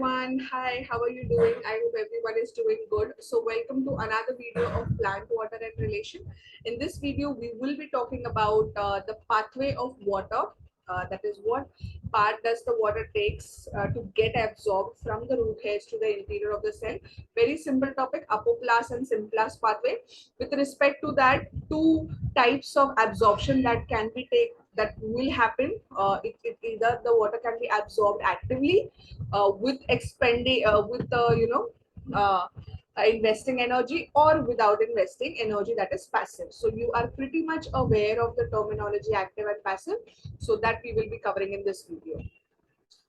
everyone. Hi, how are you doing? I hope everyone is doing good. So welcome to another video of plant, water and relation. In this video, we will be talking about the pathway of water. That is, what part does the water takes to get absorbed from the root hairs to the interior of the cell. Very simple topic, apoplast and symplast pathway. With respect to that, two types of absorption that can be taken, that will happen. Either the water can be absorbed actively with uh, investing energy, or without investing energy, that is passive. So you are pretty much aware of the terminology active and passive, so that we will be covering in this video.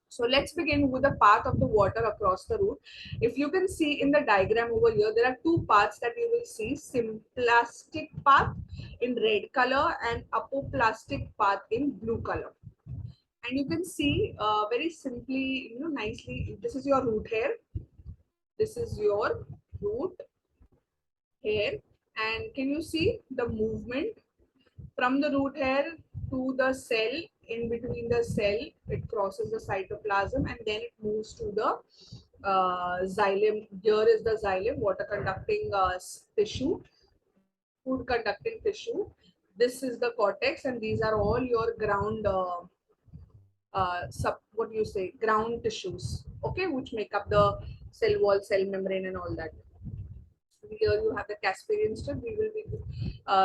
So let's begin with the path of the water across the root. If you can see in the diagram over here, there are two paths that you will see: symplastic path in red color and apoplastic path in blue color. And you can see very simply, nicely, this is your root hair. This is your root hair. And can you see the movement from the root hair to the cell? In between the cell, it crosses the cytoplasm and then it moves to the xylem. Here is the xylem, water conducting tissue, food conducting tissue. This is the cortex, and these are all your ground what do you say, ground tissues, okay, which make up the cell wall, cell membrane and all that. Here you have the Casparian strip. We will be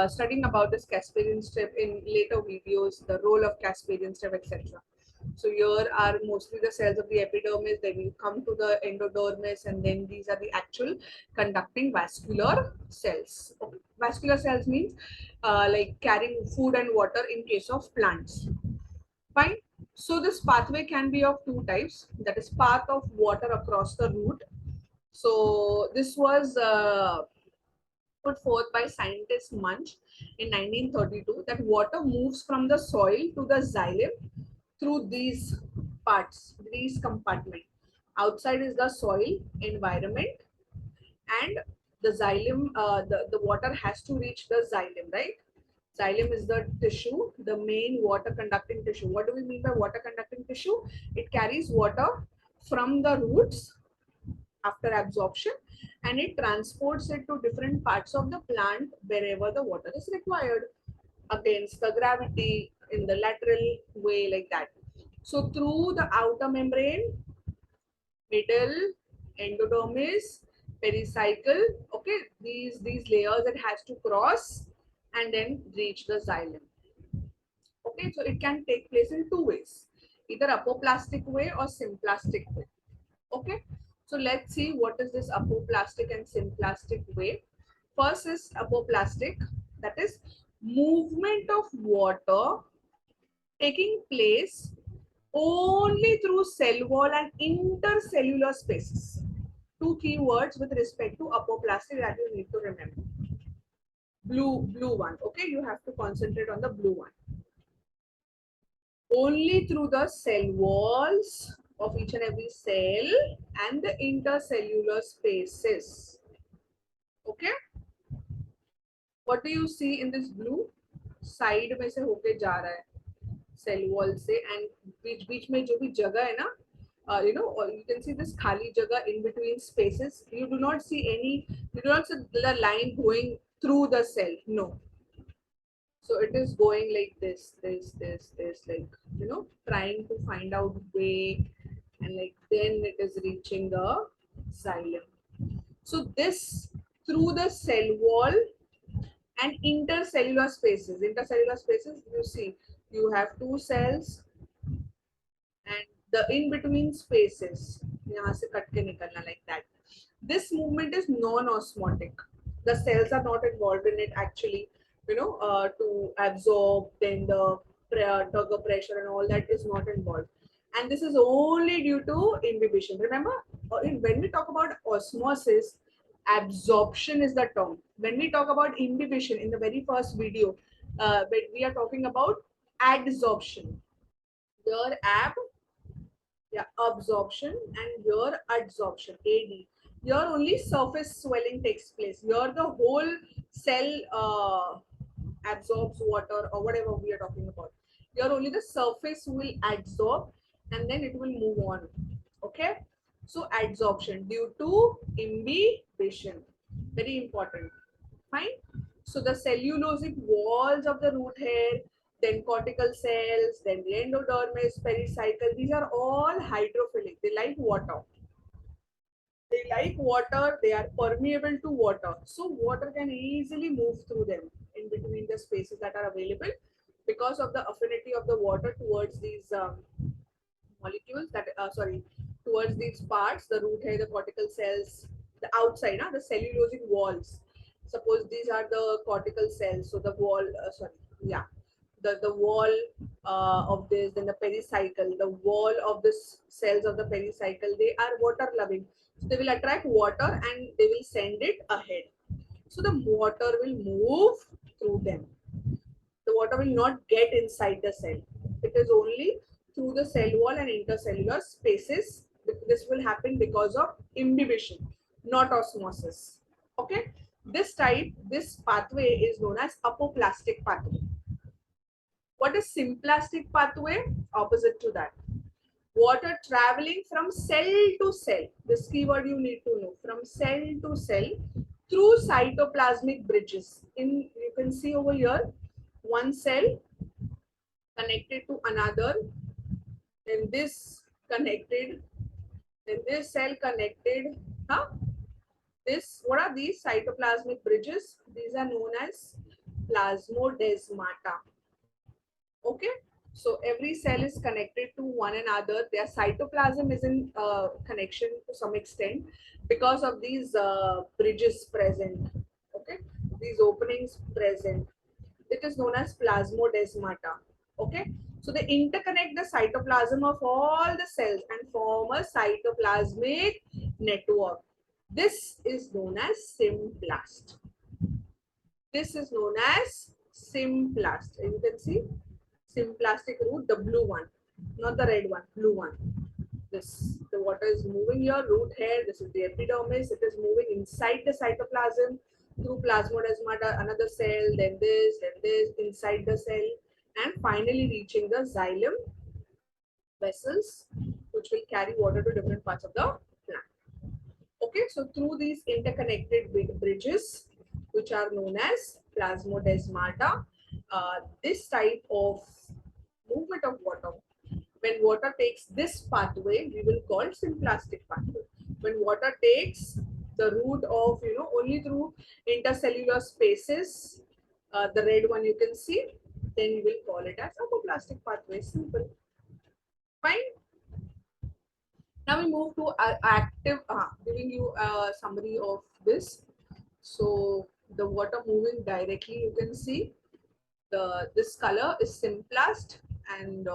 studying about this Casparian strip in later videos, the role of Casparian strip, etc. So here are mostly the cells of the epidermis, then you come to the endodermis, and then these are the actual conducting vascular cells. Okay. Vascular cells means like carrying food and water in case of plants. Fine. So this pathway can be of two types, that is path of water across the root. So this was put forth by scientist Munch in 1932, that water moves from the soil to the xylem through these parts, these compartments. Outside is the soil environment, and the xylem, the water has to reach the xylem, right? Xylem is the tissue, the main water conducting tissue. What do we mean by water conducting tissue? It carries water from the roots after absorption, and it transports it to different parts of the plant wherever the water is required against the gravity in the lateral way, like that. So through the outer membrane, middle, endodermis, pericycle, okay, these layers it has to cross and then reach the xylem. Okay, so it can take place in two ways, either apoplastic way or symplastic way. Okay, so let's see what is this apoplastic and symplastic way. First is apoplastic, that is movement of water taking place only through cell wall and intercellular spaces. Two key words with respect to apoplastic that you need to remember. Blue one, okay, you have to concentrate on the blue one. Only through the cell walls of each and every cell and the intercellular spaces. Okay, what do you see in this blue? Side में से होके जा रहा है cell wall से, and बीच में जो भी जगह है ना, you can see this khali jagah in between spaces. You do not see the line going through the cell. No. So it is going like this, like, trying to find out way, and like then it is reaching the xylem. So this through the cell wall and intercellular spaces, you see, you have two cells and the in between spaces, yahan se cut ke nikalna, like that. This movement is non-osmotic. The cells are not involved in it actually, to absorb, then the tug of pressure and all that is not involved. And this is only due to inhibition. Remember, when we talk about osmosis, absorption is the term. When we talk about inhibition in the very first video, we are talking about adsorption. Here absorption, and here adsorption, AD. Here only surface swelling takes place. Here the whole cell absorbs water or whatever we are talking about. Here only the surface will absorb and then it will move on. Okay. So adsorption due to imbibition. Very important. Fine. So the cellulosic walls of the root hair, then cortical cells, then the endodermis, pericycle, these are all hydrophilic. They like water. They like water, they are permeable to water. So water can easily move through them in between the spaces that are available because of the affinity of the water towards these molecules that, towards these parts, the root hair, the cortical cells, the outside, the cellulosic walls. Suppose these are the cortical cells, so the wall, the wall of this, then the pericycle, the wall of this cells of the pericycle, they are water loving. So they will attract water and they will send it ahead. So the water will move through them. The water will not get inside the cell. It is only through the cell wall and intercellular spaces. This will happen because of imbibition, not osmosis. Okay. This pathway is known as apoplastic pathway. What is symplastic pathway? Opposite to that. Water traveling from cell to cell. This keyword you need to know. From cell to cell through cytoplasmic bridges. You can see over here, one cell connected to another, then this connected, then this cell connected. What are these cytoplasmic bridges? These are known as plasmodesmata. Okay, so every cell is connected to one another. Their cytoplasm is in connection to some extent because of these bridges present. Okay, these openings present. It is known as plasmodesmata. Okay, so they interconnect the cytoplasm of all the cells and form a cytoplasmic network. This is known as symplast. This is known as symplast. You can see symplastic root, the blue one, not the red one, blue one. The water is moving your root hair. This is the epidermis. It is moving inside the cytoplasm through plasmodesmata, another cell, then this, inside the cell, and finally reaching the xylem vessels, which will carry water to different parts of the plant. Okay, so through these interconnected bridges, which are known as plasmodesmata, this type of movement of water, when water takes this pathway, we will call symplastic pathway. When water takes the route of, only through intercellular spaces, the red one you can see, then we will call it as apoplastic pathway. Simple. Fine. Now we move to active, giving you a summary of this. So the water moving directly, you can see this color is symplast, and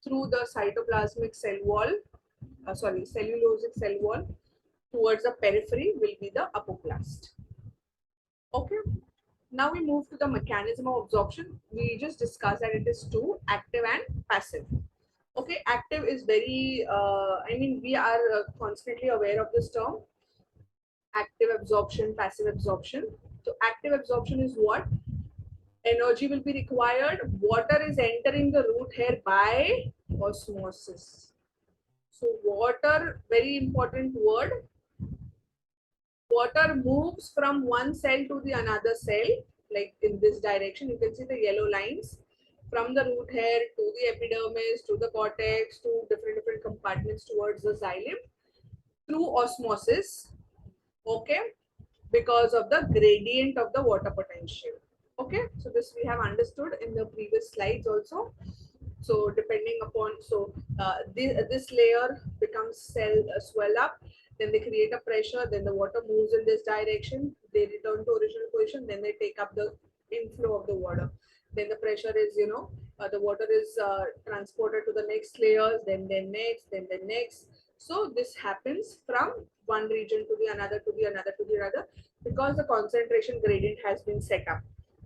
through the cytoplasmic cell wall, cellulosic cell wall towards the periphery will be the apoplast. Okay. Now we move to the mechanism of absorption. We just discussed that it is two, active and passive. Okay, active is very, we are constantly aware of this term, active absorption, passive absorption. So active absorption is what? Energy will be required. Water is entering the root hair by osmosis. So water, very important word. Water moves from one cell to the another cell, like in this direction. You can see the yellow lines from the root hair to the epidermis, to the cortex, to different compartments towards the xylem through osmosis. Okay, because of the gradient of the water potential. Okay, so this we have understood in the previous slides also. So depending upon, this layer becomes swell up, then they create a pressure, then the water moves in this direction, they return to original position, then they take up the inflow of the water. Then the pressure is, the water is transported to the next layers, then next. So this happens from one region to the another, because the concentration gradient has been set up.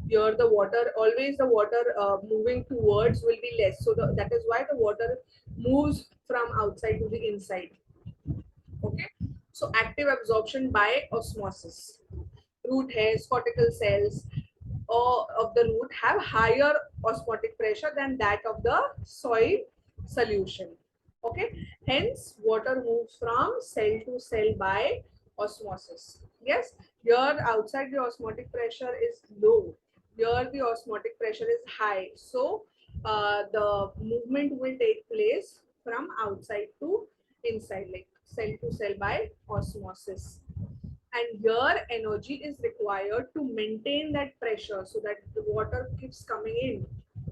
Here the water, always the water moving towards will be less. So that is why the water moves from outside to the inside. Okay. So active absorption by osmosis. Root hairs, cortical cells of the root have higher osmotic pressure than that of the soil solution. Okay, hence water moves from cell to cell by osmosis. Yes, here outside the osmotic pressure is low, here the osmotic pressure is high. So the movement will take place from outside to inside, like cell to cell by osmosis. And here energy is required to maintain that pressure so that the water keeps coming in,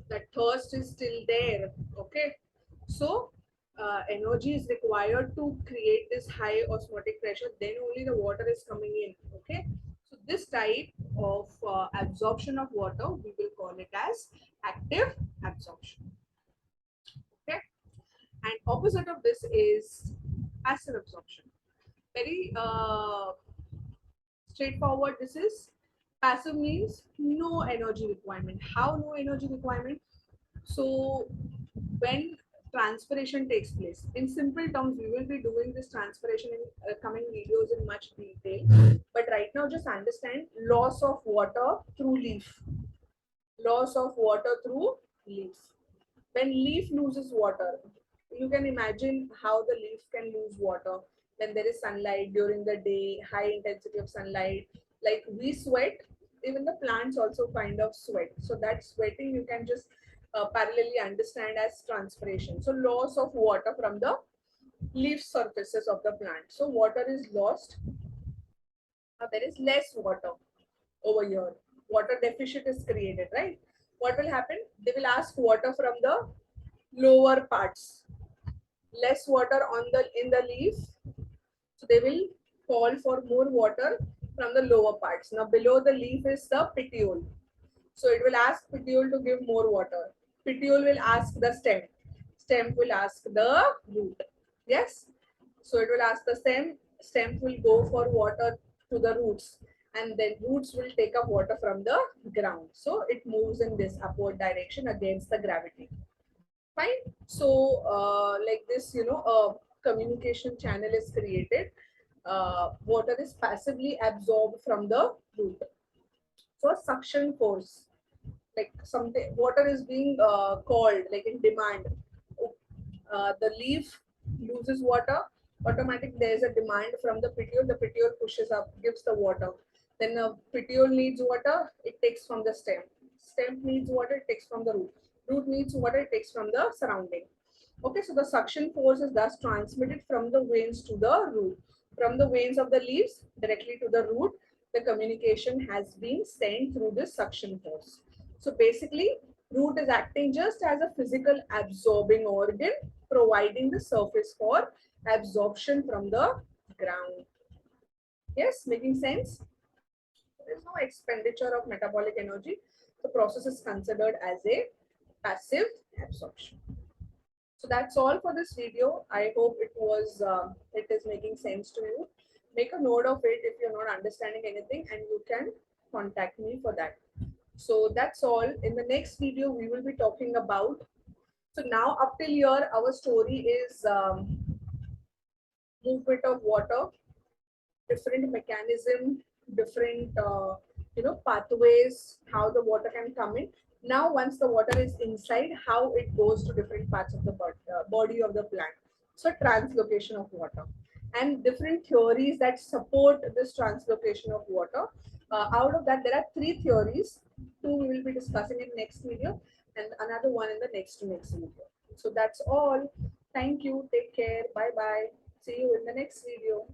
that thirst is still there. Okay, so energy is required to create this high osmotic pressure, then only the water is coming in. Okay, so this type of absorption of water, we will call it as active absorption. Okay, and opposite of this is passive absorption. Very straightforward. This is passive, means no energy requirement. How no energy requirement? So when transpiration takes place, in simple terms, we will be doing this transpiration in coming videos in much detail. But right now, just understand loss of water through leaf. Loss of water through leaf. When leaf loses water, you can imagine how the leaf can lose water when there is sunlight during the day, high intensity of sunlight. Like we sweat, even the plants also kind of sweat. So that sweating you can just parallelly understand as transpiration. So loss of water from the leaf surfaces of the plant. So water is lost. There is less water over here. Water deficit is created, right? What will happen? They will ask water from the lower parts. Less water on the in the leaf, so they will call for more water from the lower parts. Now below the leaf is the petiole, so it will ask petiole to give more water. Petiole will ask the stem, stem will ask the root. Yes, so it will ask the stem, stem will go for water to the roots, and then roots will take up water from the ground. So it moves in this upward direction against the gravity. Fine. So like this, a communication channel is created. Water is passively absorbed from the root. So a suction force, like something, water is being called, like in demand. The leaf loses water, automatically there is a demand from the petiole. The petiole pushes up, gives the water. Then the petiole needs water, it takes from the stem. Stem needs water, it takes from the root. Root needs water, it takes from the surrounding. Okay, so the suction force is thus transmitted from the veins to the root. From the veins of the leaves directly to the root, the communication has been sent through this suction force. So basically, root is acting just as a physical absorbing organ, providing the surface for absorption from the ground. Yes, making sense? There is no expenditure of metabolic energy. The process is considered as a passive absorption. So that's all for this video. I hope it is making sense to you. Make a note of it if you're not understanding anything, and you can contact me for that. So that's all. In the next video, we will be talking about. So now up till here, our story is movement of water, different mechanism, different pathways, how the water can come in. Now once the water is inside, how it goes to different parts of the body of the plant. So translocation of water and different theories that support this translocation of water. Out of that, there are three theories. Two we will be discussing in next video, and another one in the next video. So that's all. Thank you, take care, bye bye, see you in the next video.